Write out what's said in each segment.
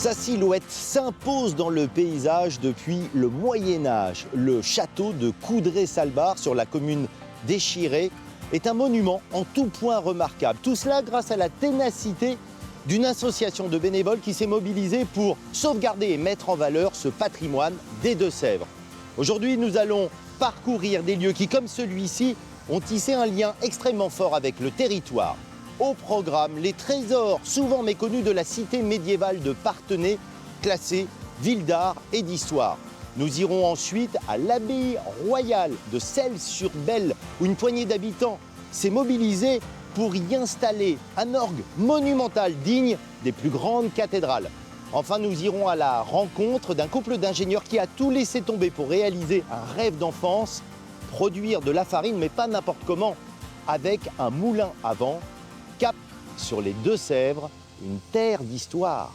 Sa silhouette s'impose dans le paysage depuis le Moyen-Âge. Le château de Coudray-Salbart sur la commune d'Échiré est un monument en tout point remarquable. Tout cela grâce à la ténacité d'une association de bénévoles qui s'est mobilisée pour sauvegarder et mettre en valeur ce patrimoine des Deux-Sèvres. Aujourd'hui, nous allons parcourir des lieux qui, comme celui-ci, ont tissé un lien extrêmement fort avec le territoire. Au programme, les trésors souvent méconnus de la cité médiévale de Parthenay, classée ville d'art et d'histoire. Nous irons ensuite à l'abbaye royale de Celles-sur-Belle, où une poignée d'habitants s'est mobilisée pour y installer un orgue monumental digne des plus grandes cathédrales. Enfin, nous irons à la rencontre d'un couple d'ingénieurs qui a tout laissé tomber pour réaliser un rêve d'enfance, produire de la farine, mais pas n'importe comment, avec un moulin à vent. Cap sur les Deux-Sèvres, une terre d'histoire.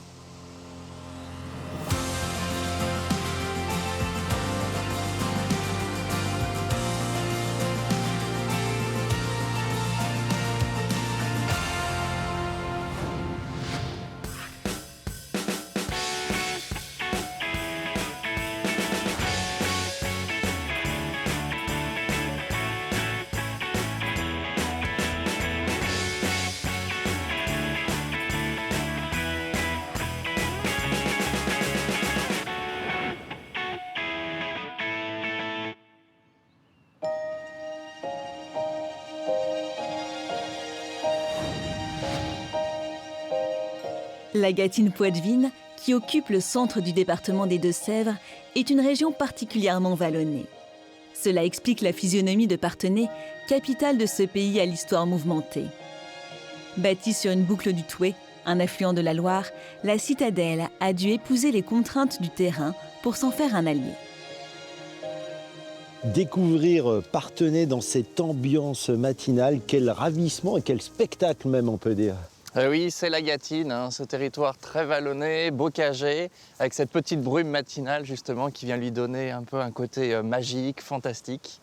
La Gâtine-Poitevine, qui occupe le centre du département des Deux-Sèvres, est une région particulièrement vallonnée. Cela explique la physionomie de Parthenay, capitale de ce pays à l'histoire mouvementée. Bâtie sur une boucle du Thouet, un affluent de la Loire, la citadelle a dû épouser les contraintes du terrain pour s'en faire un allié. Découvrir Parthenay dans cette ambiance matinale, quel ravissement et quel spectacle même, on peut dire. Oui, c'est la Gâtine, ce territoire très vallonné, bocagé, avec cette petite brume matinale justement qui vient lui donner un peu un côté magique, fantastique.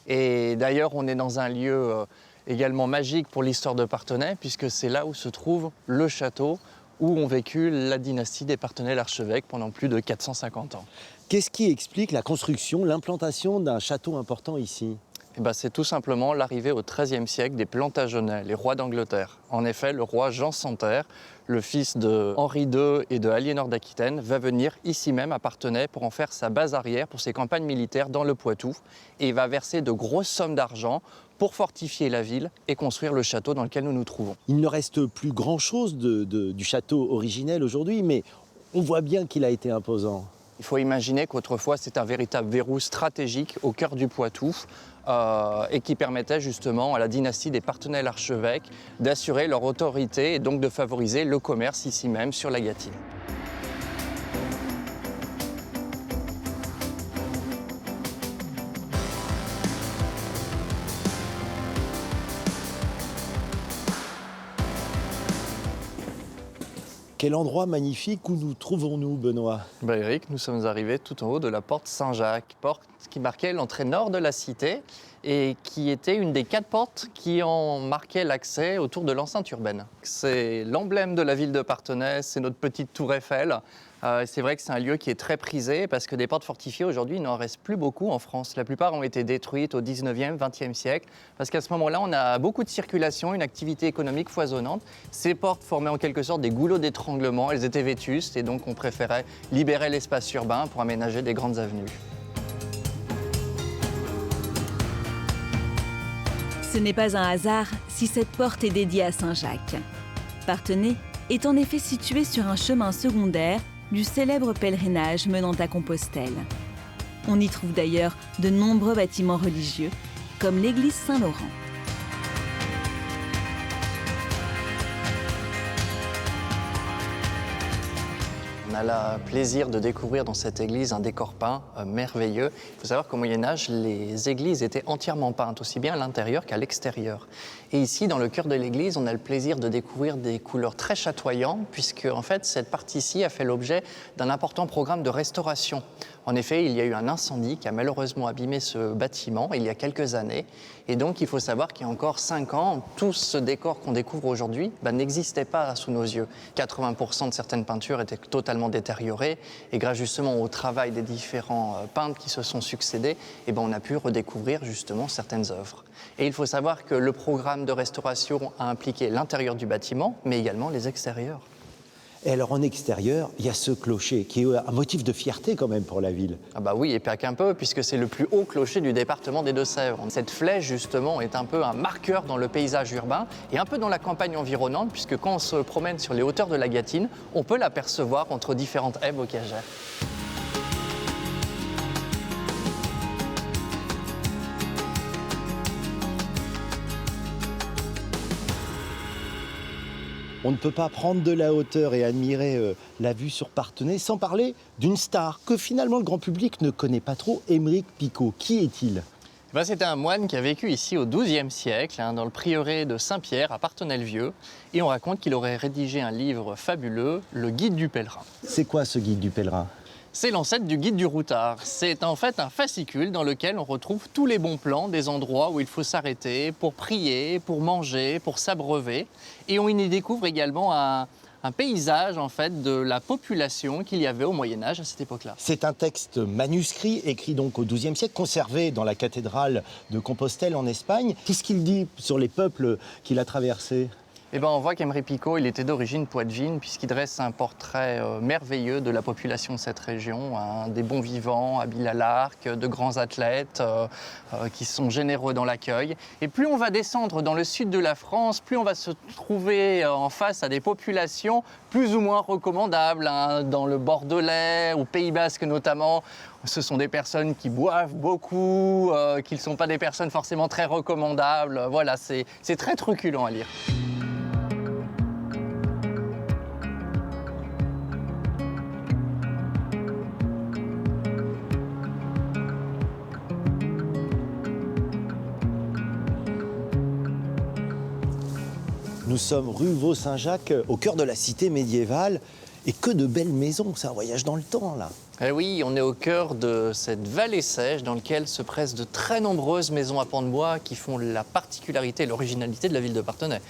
Et d'ailleurs, on est dans un lieu également magique pour l'histoire de Parthenay, puisque c'est là où se trouve le château où ont vécu la dynastie des Parthenay-l'Archevêque pendant plus de 450 ans. Qu'est-ce qui explique la construction, l'implantation d'un château important ici ? C'est tout simplement l'arrivée au XIIIe siècle des Plantagenets, les rois d'Angleterre. En effet, le roi Jean Santerre, le fils de Henri II et de Aliénor d'Aquitaine, va venir ici même à Parthenay pour en faire sa base arrière pour ses campagnes militaires dans le Poitou. Et il va verser de grosses sommes d'argent pour fortifier la ville et construire le château dans lequel nous nous trouvons. Il ne reste plus grand-chose du château originel aujourd'hui, mais on voit bien qu'il a été imposant. Il faut imaginer qu'autrefois, c'est un véritable verrou stratégique au cœur du Poitou et qui permettait justement à la dynastie des Parthenay-l'Archevêque d'assurer leur autorité et donc de favoriser le commerce ici même sur la Gâtine. Quel endroit magnifique, où nous trouvons-nous, Benoît ? Eric, nous sommes arrivés tout en haut de la porte Saint-Jacques, porte qui marquait l'entrée nord de la cité et qui était une des 4 portes qui en marquaient l'accès autour de l'enceinte urbaine. C'est l'emblème de la ville de Parthenay, c'est notre petite tour Eiffel. C'est vrai que c'est un lieu qui est très prisé parce que des portes fortifiées aujourd'hui, il n'en reste plus beaucoup en France. La plupart ont été détruites au 19e, 20e siècle parce qu'à ce moment-là, on a beaucoup de circulation, une activité économique foisonnante. Ces portes formaient en quelque sorte des goulots d'étranglement, elles étaient vétustes et donc on préférait libérer l'espace urbain pour aménager des grandes avenues. Ce n'est pas un hasard si cette porte est dédiée à Saint-Jacques. Parthenay est en effet située sur un chemin secondaire du célèbre pèlerinage menant à Compostelle. On y trouve d'ailleurs de nombreux bâtiments religieux, comme l'église Saint-Laurent. On a le plaisir de découvrir dans cette église un décor peint merveilleux. Il faut savoir qu'au Moyen-Âge, les églises étaient entièrement peintes, aussi bien à l'intérieur qu'à l'extérieur. Et ici, dans le cœur de l'église, on a le plaisir de découvrir des couleurs très chatoyantes, puisque en fait, cette partie-ci a fait l'objet d'un important programme de restauration. En effet, il y a eu un incendie qui a malheureusement abîmé ce bâtiment il y a quelques années. Et donc, il faut savoir qu'il y a encore 5 ans, tout ce décor qu'on découvre aujourd'hui n'existait pas sous nos yeux. 80% de certaines peintures étaient totalement complètement détérioré. Et grâce justement au travail des différents peintres qui se sont succédés, on a pu redécouvrir justement certaines œuvres. Et il faut savoir que le programme de restauration a impliqué l'intérieur du bâtiment, mais également les extérieurs. Et alors en extérieur, il y a ce clocher qui est un motif de fierté quand même pour la ville. Ah bah oui, et pas qu'un peu, puisque c'est le plus haut clocher du département des Deux-Sèvres. Cette flèche, justement, est un peu un marqueur dans le paysage urbain et un peu dans la campagne environnante, puisque quand on se promène sur les hauteurs de la Gâtine, on peut l'apercevoir entre différentes haies bocagères. On ne peut pas prendre de la hauteur et admirer la vue sur Parthenay sans parler d'une star que finalement le grand public ne connaît pas trop, Aymeric Picot. Qui est-il ? C'était un moine qui a vécu ici au XIIe siècle, dans le prieuré de Saint-Pierre à Parthenay-le-Vieux. Et on raconte qu'il aurait rédigé un livre fabuleux, le Guide du pèlerin. C'est quoi ce Guide du pèlerin ? C'est l'ancêtre du Guide du routard. C'est en fait un fascicule dans lequel on retrouve tous les bons plans des endroits où il faut s'arrêter pour prier, pour manger, pour s'abreuver. Et on y découvre également un paysage en fait de la population qu'il y avait au Moyen-Âge à cette époque-là. C'est un texte manuscrit, écrit donc au XIIe siècle, conservé dans la cathédrale de Compostelle en Espagne. Qu'est-ce qu'il dit sur les peuples qu'il a traversés ? On voit qu'Aymeric Picot, il était d'origine poitevine, puisqu'il dresse un portrait merveilleux de la population de cette région, des bons vivants, habiles à l'arc, de grands athlètes qui sont généreux dans l'accueil. Et plus on va descendre dans le sud de la France, plus on va se trouver en face à des populations plus ou moins recommandables, dans le Bordelais, au Pays Basque notamment. Ce sont des personnes qui boivent beaucoup, qui ne sont pas des personnes forcément très recommandables. Voilà, c'est très truculent à lire. Nous sommes rue Vaux-Saint-Jacques, au cœur de la cité médiévale. Et que de belles maisons, c'est un voyage dans le temps, là. Eh oui, on est au cœur de cette vallée sèche dans laquelle se pressent de très nombreuses maisons à pans de bois qui font la particularité et l'originalité de la ville de Parthenay.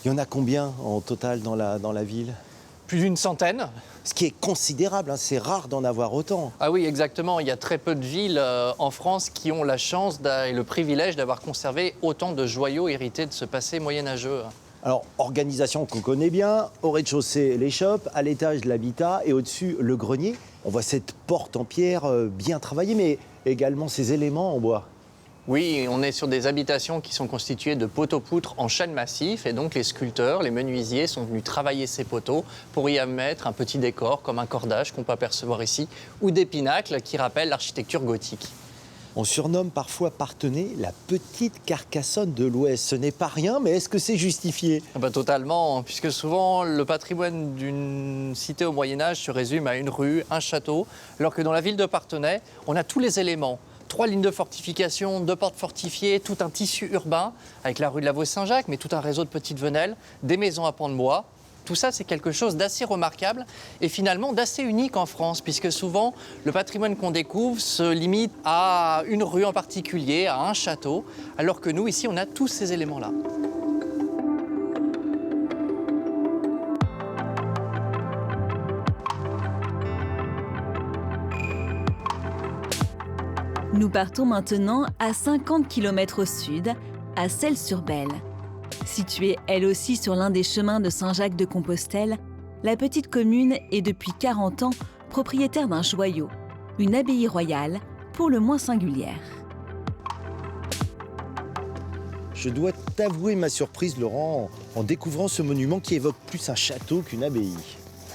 Il y en a combien en total dans la ville ? Plus d'une centaine. Ce qui est considérable, hein, c'est rare d'en avoir autant. Ah oui, exactement. Il y a très peu de villes en France qui ont la chance et le privilège d'avoir conservé autant de joyaux hérités de ce passé moyenâgeux. Alors, organisation qu'on connaît bien, au rez-de-chaussée, les shops, à l'étage, l'habitat et au-dessus, le grenier. On voit cette porte en pierre bien travaillée, mais également ces éléments en bois. Oui, on est sur des habitations qui sont constituées de poteaux-poutres en chêne massif et donc les sculpteurs, les menuisiers sont venus travailler ces poteaux pour y mettre un petit décor comme un cordage qu'on peut apercevoir ici ou des pinacles qui rappellent l'architecture gothique. On surnomme parfois Parthenay la petite Carcassonne de l'Ouest. Ce n'est pas rien, mais est-ce que c'est justifié ? Totalement, puisque souvent le patrimoine d'une cité au Moyen-Âge se résume à une rue, un château, alors que dans la ville de Parthenay, on a tous les éléments. 3 lignes de fortification, 2 portes fortifiées, tout un tissu urbain, avec la rue de la Vaux-Saint-Jacques, mais tout un réseau de petites venelles, des maisons à pans de bois. Tout ça, c'est quelque chose d'assez remarquable et finalement d'assez unique en France, puisque souvent, le patrimoine qu'on découvre se limite à une rue en particulier, à un château, alors que nous, ici, on a tous ces éléments-là. Nous partons maintenant à 50 km au sud, à Celles-sur-Belle. Située elle aussi sur l'un des chemins de Saint-Jacques-de-Compostelle, la petite commune est depuis 40 ans propriétaire d'un joyau, une abbaye royale pour le moins singulière. Je dois t'avouer ma surprise, Laurent, en découvrant ce monument qui évoque plus un château qu'une abbaye.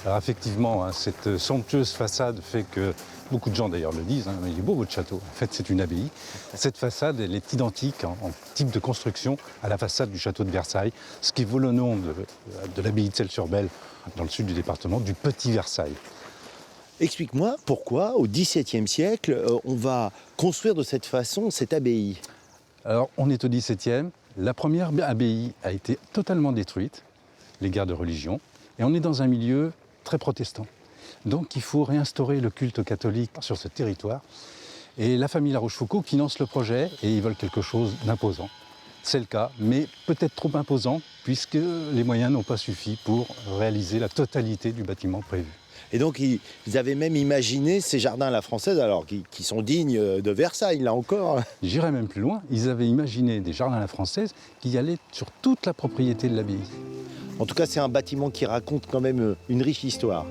Alors effectivement, cette somptueuse façade fait que, beaucoup de gens d'ailleurs le disent, il est beau votre château. En fait, c'est une abbaye. Cette façade, elle est identique en type de construction à la façade du château de Versailles, ce qui vaut le nom de l'abbaye de Celles-sur-Belle, dans le sud du département, du Petit Versailles. Explique-moi pourquoi, au XVIIe siècle, on va construire de cette façon cette abbaye. Alors, on est au XVIIe. La première abbaye a été totalement détruite, les guerres de religion, et on est dans un milieu très protestant. Donc il faut réinstaurer le culte catholique sur ce territoire. Et la famille La Rochefoucauld qui lance le projet et ils veulent quelque chose d'imposant. C'est le cas, mais peut-être trop imposant puisque les moyens n'ont pas suffi pour réaliser la totalité du bâtiment prévu. Et donc, ils avaient même imaginé ces jardins à la française, alors qui sont dignes de Versailles, là encore. J'irais même plus loin, ils avaient imaginé des jardins à la française qui allaient sur toute la propriété de l'abbaye. En tout cas, c'est un bâtiment qui raconte quand même une riche histoire.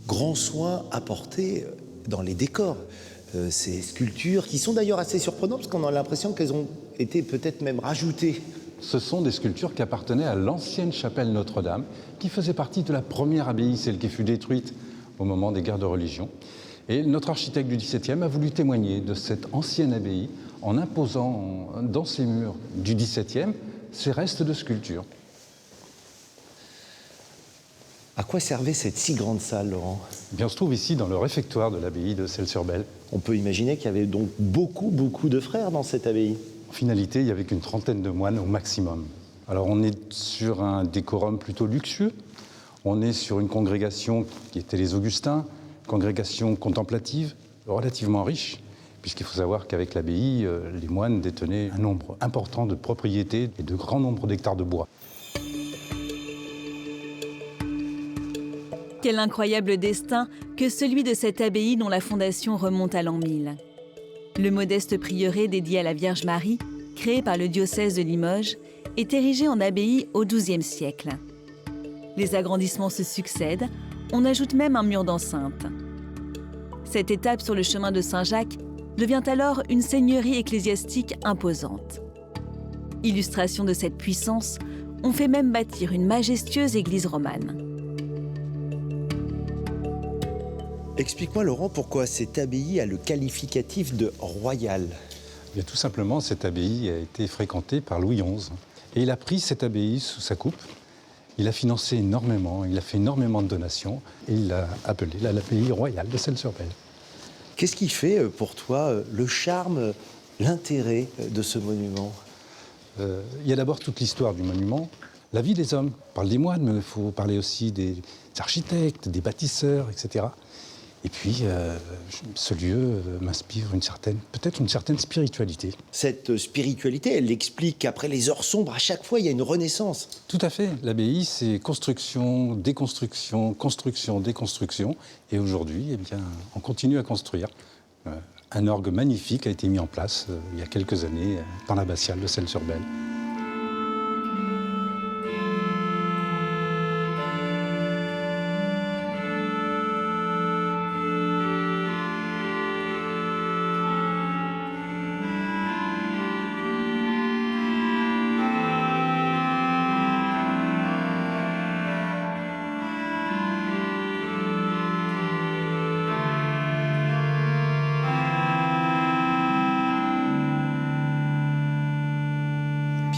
Grand soin apporté dans les décors. Ces sculptures qui sont d'ailleurs assez surprenantes parce qu'on a l'impression qu'elles ont été peut-être même rajoutées. Ce sont des sculptures qui appartenaient à l'ancienne chapelle Notre-Dame, qui faisait partie de la première abbaye, celle qui fut détruite au moment des guerres de religion. Et notre architecte du XVIIe a voulu témoigner de cette ancienne abbaye en imposant dans ses murs du XVIIe ces restes de sculptures. À quoi servait cette si grande salle, Laurent ? Eh bien, on se trouve ici dans le réfectoire de l'abbaye de Celles-sur-Belle. On peut imaginer qu'il y avait donc beaucoup de frères dans cette abbaye. En finalité, il n'y avait qu'une trentaine de moines au maximum. Alors on est sur un décorum plutôt luxueux. On est sur une congrégation qui était les Augustins, congrégation contemplative, relativement riche, puisqu'il faut savoir qu'avec l'abbaye, les moines détenaient un nombre important de propriétés et de grands nombres d'hectares de bois. Quel incroyable destin que celui de cette abbaye dont la fondation remonte à l'an 1000. Le modeste prieuré dédié à la Vierge Marie, créé par le diocèse de Limoges, est érigé en abbaye au XIIe siècle. Les agrandissements se succèdent, on ajoute même un mur d'enceinte. Cette étape sur le chemin de Saint-Jacques devient alors une seigneurie ecclésiastique imposante. Illustration de cette puissance, on fait même bâtir une majestueuse église romane. Explique-moi, Laurent, pourquoi cette abbaye a le qualificatif de royale. Bien, tout simplement, cette abbaye a été fréquentée par Louis XI. Et il a pris cette abbaye sous sa coupe. Il a financé énormément, il a fait énormément de donations. Et il l'a appelée l'abbaye royale de Celles-sur-Belle. Qu'est-ce qui fait pour toi le charme, l'intérêt de ce monument ? Il y a d'abord toute l'histoire du monument, la vie des hommes. On parle des moines, mais il faut parler aussi des architectes, des bâtisseurs, etc. Et puis, ce lieu m'inspire peut-être une certaine spiritualité. Cette spiritualité, elle explique qu'après les heures sombres, à chaque fois, il y a une renaissance. Tout à fait. L'abbaye, c'est construction, déconstruction, construction, déconstruction. Et aujourd'hui, eh bien, on continue à construire. Un orgue magnifique a été mis en place il y a quelques années dans l'abbatiale de Celles-sur-Belle.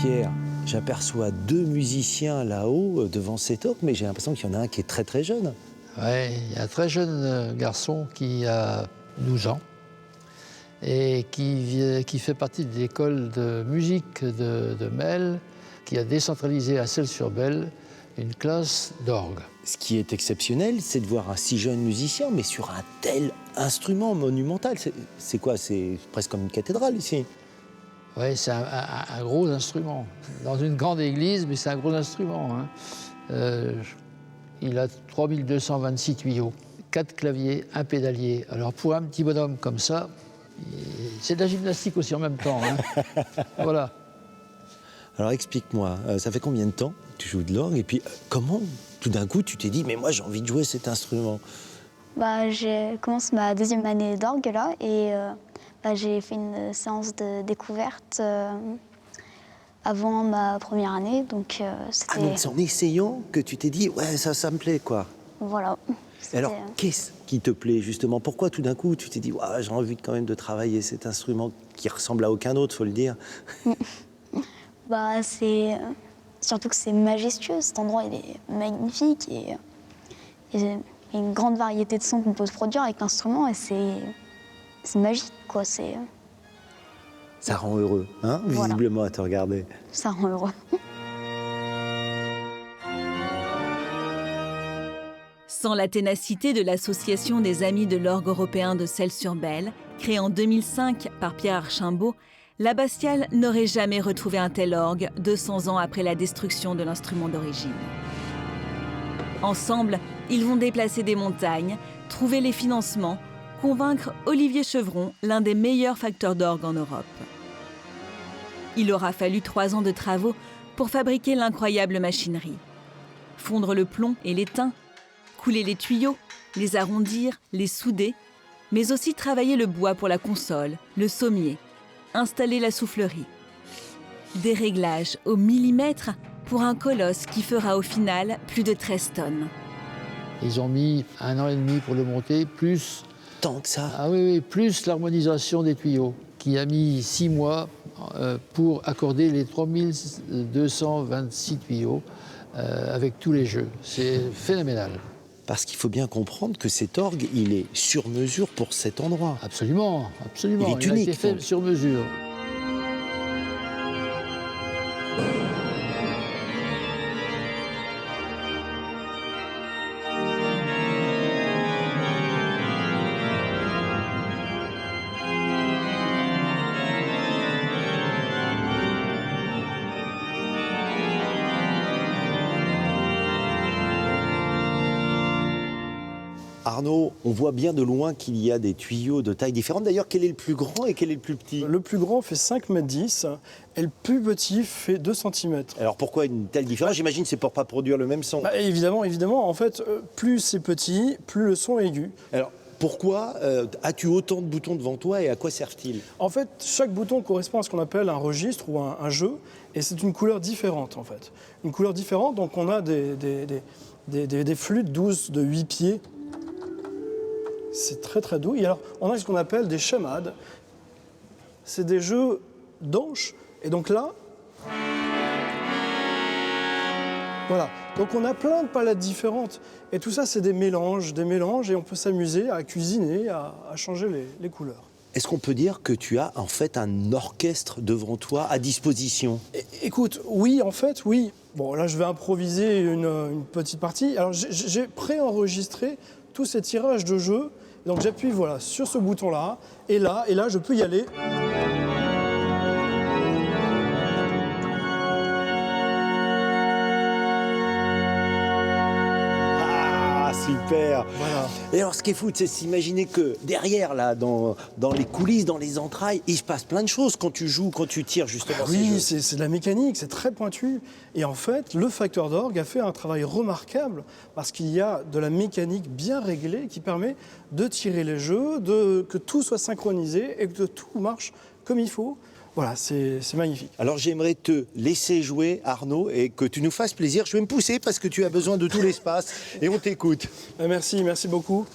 Pierre, j'aperçois deux musiciens là-haut devant cet orgue, mais j'ai l'impression qu'il y en a un qui est très jeune. Oui, il y a un très jeune garçon qui a 12 ans et qui fait partie de l'école de musique de Mel, qui a décentralisé à Celles-sur-Belle une classe d'orgue. Ce qui est exceptionnel, c'est de voir un si jeune musicien, mais sur un tel instrument monumental. C'est quoi? C'est presque comme une cathédrale ici. Oui, c'est un gros instrument. Dans une grande église, mais c'est un gros instrument. Hein. Il a 3226 tuyaux, 4 claviers, un pédalier. Alors pour un petit bonhomme comme ça, c'est de la gymnastique aussi en même temps. Hein. Voilà. Alors explique-moi, ça fait combien de temps que tu joues de l'orgue? Et puis comment, tout d'un coup, tu t'es dit « mais moi j'ai envie de jouer cet instrument ». Je commence ma deuxième année d'orgue là et j'ai fait une séance de découverte avant ma première année, donc c'était... Ah, donc c'est en essayant que tu t'es dit « ouais, ça me plaît, quoi ». Voilà. Et alors, qu'est-ce qui te plaît, justement? Pourquoi, tout d'un coup, tu t'es dit ouais, « j'ai envie quand même de travailler cet instrument qui ressemble à aucun autre, faut le dire ». C'est... Surtout que c'est majestueux, cet endroit il est magnifique et il y a une grande variété de sons qu'on peut se produire avec l'instrument et c'est magique, quoi. Ça rend heureux, hein, voilà. Visiblement, à te regarder. Ça rend heureux. Sans la ténacité de l'Association des Amis de l'Orgue européen de Celles-sur-Belle, créée en 2005 par Pierre Archimbaud, l'abbatiale n'aurait jamais retrouvé un tel orgue 200 ans après la destruction de l'instrument d'origine. Ensemble, ils vont déplacer des montagnes, trouver les financements, convaincre Olivier Chevron, l'un des meilleurs facteurs d'orgue en Europe. Il aura fallu 3 ans de travaux pour fabriquer l'incroyable machinerie. Fondre le plomb et l'étain, couler les tuyaux, les arrondir, les souder, mais aussi travailler le bois pour la console, le sommier, installer la soufflerie. Des réglages au millimètre pour un colosse qui fera au final plus de 13 tonnes. Ils ont mis 1 an et demi pour le monter, plus... Tant que ça. Ah oui, plus l'harmonisation des tuyaux, qui a mis 6 mois pour accorder les 3226 tuyaux avec tous les jeux. C'est phénoménal. Parce qu'il faut bien comprendre que cet orgue, il est sur mesure pour cet endroit. Absolument, absolument. Il est unique, a été fait donc. sur mesure. Arnaud, on voit bien de loin qu'il y a des tuyaux de tailles différentes. D'ailleurs, quel est le plus grand et quel est le plus petit? Le plus grand fait 5,10 m et le plus petit fait 2 cm. Alors pourquoi une telle différence? J'imagine que c'est pour pas produire le même son. Évidemment. En fait, plus c'est petit, plus le son est aigu. Alors pourquoi as-tu autant de boutons devant toi et à quoi servent-ils? En fait, chaque bouton correspond à ce qu'on appelle un registre ou un jeu, et c'est une couleur différente en fait. Une couleur différente, donc on a des flûtes douces de 8 pieds. C'est très très doux. Et alors, on a ce qu'on appelle des chamades. C'est des jeux d'anches. Et donc là, voilà. Donc on a plein de palettes différentes. Et tout ça, c'est des mélanges. Et on peut s'amuser à cuisiner, à changer les couleurs. Est-ce qu'on peut dire que tu as en fait un orchestre devant toi à disposition? Écoute, oui, en fait, oui. Bon, là, je vais improviser une petite partie. Alors, j'ai préenregistré tous ces tirages de jeu. Donc j'appuie voilà, sur ce bouton-là, et là, je peux y aller. Ah, super! Voilà. Et alors, ce qui est fou, c'est s'imaginer que derrière, là, dans les coulisses, dans les entrailles, il se passe plein de choses quand tu joues, quand tu tires, justement. Oui, c'est de la mécanique, c'est très pointu. Et en fait, le facteur d'orgue a fait un travail remarquable parce qu'il y a de la mécanique bien réglée qui permet de tirer les jeux, que tout soit synchronisé et que tout marche comme il faut. Voilà, c'est magnifique. Alors j'aimerais te laisser jouer, Arnaud, et que tu nous fasses plaisir. Je vais me pousser parce que tu as besoin de tout l'espace et on t'écoute. Merci beaucoup.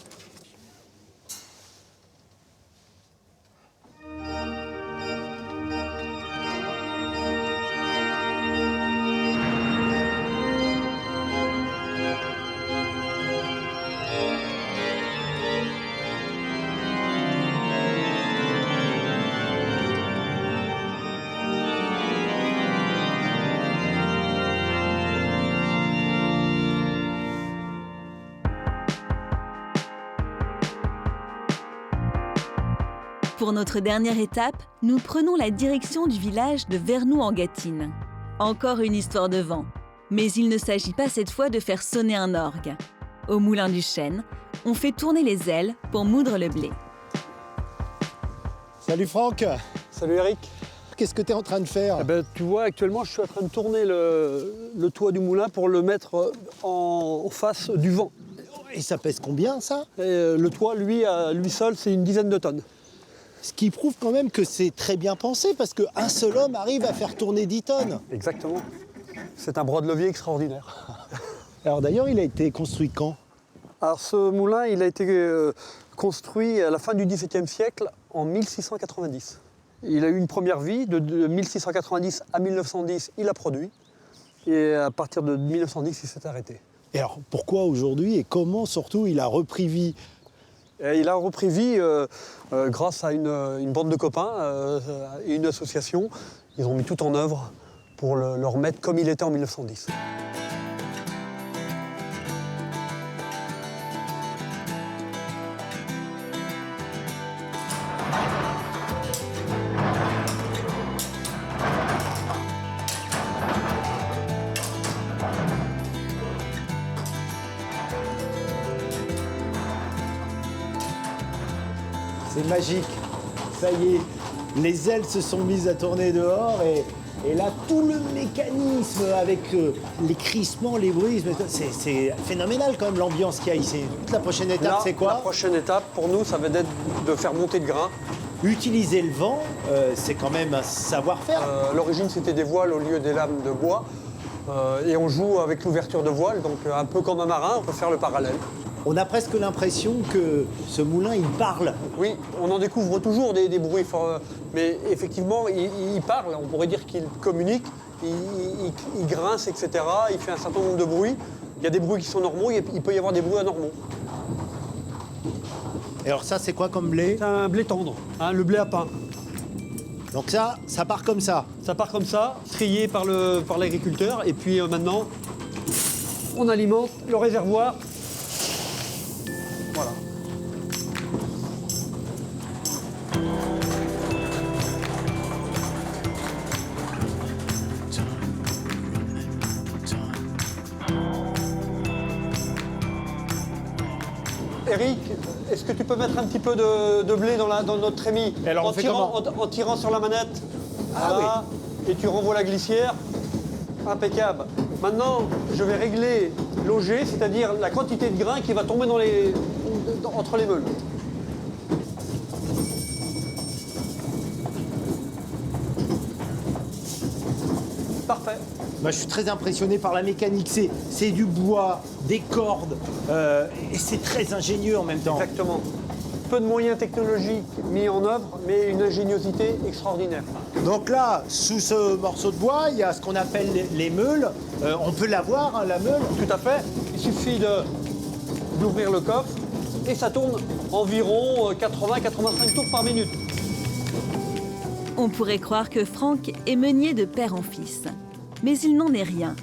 Pour notre dernière étape, nous prenons la direction du village de Vernoux-en-Gâtine. Encore une histoire de vent, mais il ne s'agit pas cette fois de faire sonner un orgue. Au moulin du chêne, on fait tourner les ailes pour moudre le blé. Salut Franck. Salut Eric. Qu'est-ce que tu es en train de faire? Tu vois, actuellement, je suis en train de tourner le toit du moulin pour le mettre en face du vent. Et ça pèse combien, ça? Et le toit, lui, à lui seul, c'est une dizaine de tonnes. Ce qui prouve quand même que c'est très bien pensé, parce qu'un seul homme arrive à faire tourner 10 tonnes. Exactement. C'est un bras de levier extraordinaire. Alors d'ailleurs, il a été construit quand? Alors ce moulin, il a été construit à la fin du XVIIe siècle, en 1690. Il a eu une première vie, de 1690 à 1910, il a produit. Et à partir de 1910, il s'est arrêté. Et alors, pourquoi aujourd'hui et comment surtout il a repris vie? Et il a repris vie grâce à une bande de copains et une association. Ils ont mis tout en œuvre pour le remettre comme il était en 1910. C'est magique. Ça y est, les ailes se sont mises à tourner dehors et là, tout le mécanisme avec les crissements, les bruits, c'est phénoménal quand même l'ambiance qu'il y a ici. La prochaine étape, Là, c'est quoi? La prochaine étape, pour nous, ça va être de faire monter le grain. Utiliser le vent, c'est quand même un savoir-faire. À l'origine, c'était des voiles au lieu des lames de bois. Et on joue avec l'ouverture de voile, donc un peu comme un marin, on peut faire le parallèle. On a presque l'impression que ce moulin, il parle. Oui, on en découvre toujours des bruits forts, mais effectivement, il parle, on pourrait dire qu'il communique, il grince, etc. Il fait un certain nombre de bruits. Il y a des bruits qui sont normaux, il peut y avoir des bruits anormaux. Et alors ça, c'est quoi comme blé? C'est un blé tendre, hein, le blé à pain. Donc ça part comme ça. Ça part comme ça, trié par l'agriculteur, et puis maintenant, on alimente le réservoir. Voilà. Eric, est-ce que tu peux mettre un petit peu de blé dans notre trémie alors, on fait comment ? En tirant sur la manette. Ah voilà, oui. Et tu renvoies la glissière. Impeccable. Maintenant, je vais régler l'auger, c'est-à-dire la quantité de grain qui va tomber entre les meules. Parfait. Moi, je suis très impressionné par la mécanique. C'est du bois, des cordes, et c'est très ingénieux en même temps. Exactement. Peu de moyens technologiques mis en œuvre, mais une ingéniosité extraordinaire. Donc là, sous ce morceau de bois, il y a ce qu'on appelle les meules. On peut la voir, hein, la meule. Tout à fait. Il suffit d'ouvrir le coffre et ça tourne environ 80-85 tours par minute. On pourrait croire que Franck est meunier de père en fils. Mais il n'en est rien.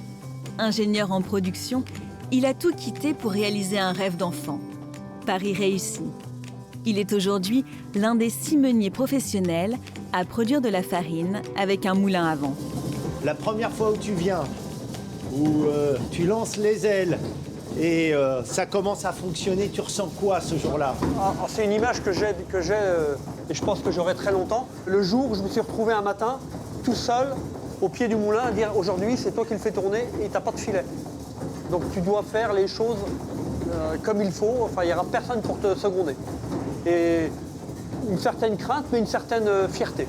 Ingénieur en production, il a tout quitté pour réaliser un rêve d'enfant. Paris réussi. Il est aujourd'hui l'un des 6 meuniers professionnels à produire de la farine avec un moulin à vent. La première fois où tu viens, où tu lances les ailes et ça commence à fonctionner, tu ressens quoi ce jour-là? C'est une image que j'ai et je pense que j'aurai très longtemps. Le jour où je me suis retrouvé un matin, tout seul, au pied du moulin, à dire aujourd'hui c'est toi qui le fais tourner et t'as pas de filet. Donc tu dois faire les choses comme il faut, enfin il n'y aura personne pour te seconder. Et une certaine crainte, mais une certaine fierté.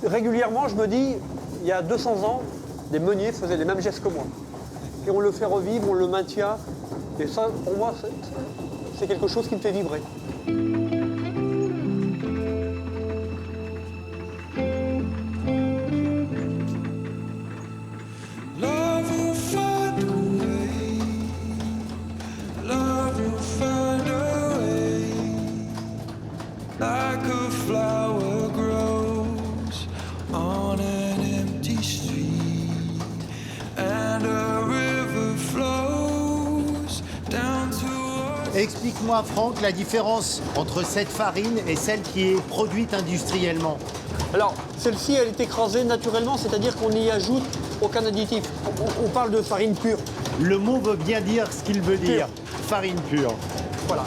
Régulièrement, je me dis, il y a 200 ans, des meuniers faisaient les mêmes gestes que moi. Et on le fait revivre, on le maintient. Et ça, pour moi, c'est quelque chose qui me fait vibrer. Explique-moi, Franck, la différence entre cette farine et celle qui est produite industriellement. Alors, celle-ci, elle est écrasée naturellement, c'est-à-dire qu'on n'y ajoute aucun additif. On parle de farine pure. Le mot veut bien dire ce qu'il veut dire. Farine pure. Voilà.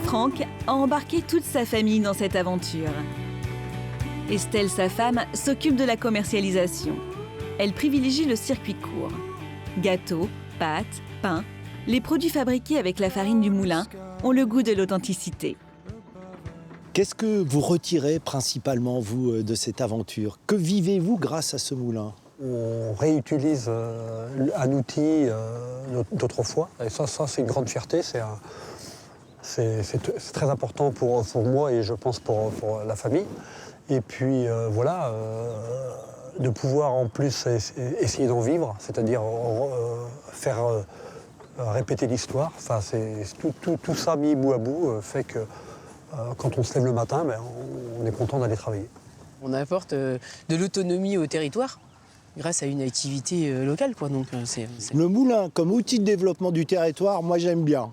Franck a embarqué toute sa famille dans cette aventure. Estelle, sa femme, s'occupe de la commercialisation. Elle privilégie le circuit court. Gâteaux, pâtes, pain, les produits fabriqués avec la farine du moulin ont le goût de l'authenticité. Qu'est-ce que vous retirez principalement, vous, de cette aventure? Que vivez-vous grâce à ce moulin? On réutilise un outil d'autrefois. Et ça c'est une grande fierté. C'est très important pour moi et je pense pour la famille. Et puis voilà, de pouvoir en plus essayer d'en vivre, c'est-à-dire faire répéter l'histoire. Enfin, tout ça mis bout à bout fait que quand on se lève le matin, on est content d'aller travailler. On apporte de l'autonomie au territoire grâce à une activité locale, quoi. Donc, Le moulin comme outil de développement du territoire, moi j'aime bien.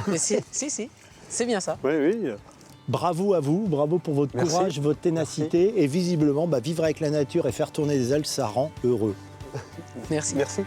Oui, c'est bien ça. Oui. Bravo à vous, bravo pour votre courage, votre ténacité. Merci. Et visiblement, vivre avec la nature et faire tourner des ailes, ça rend heureux. Merci. Merci.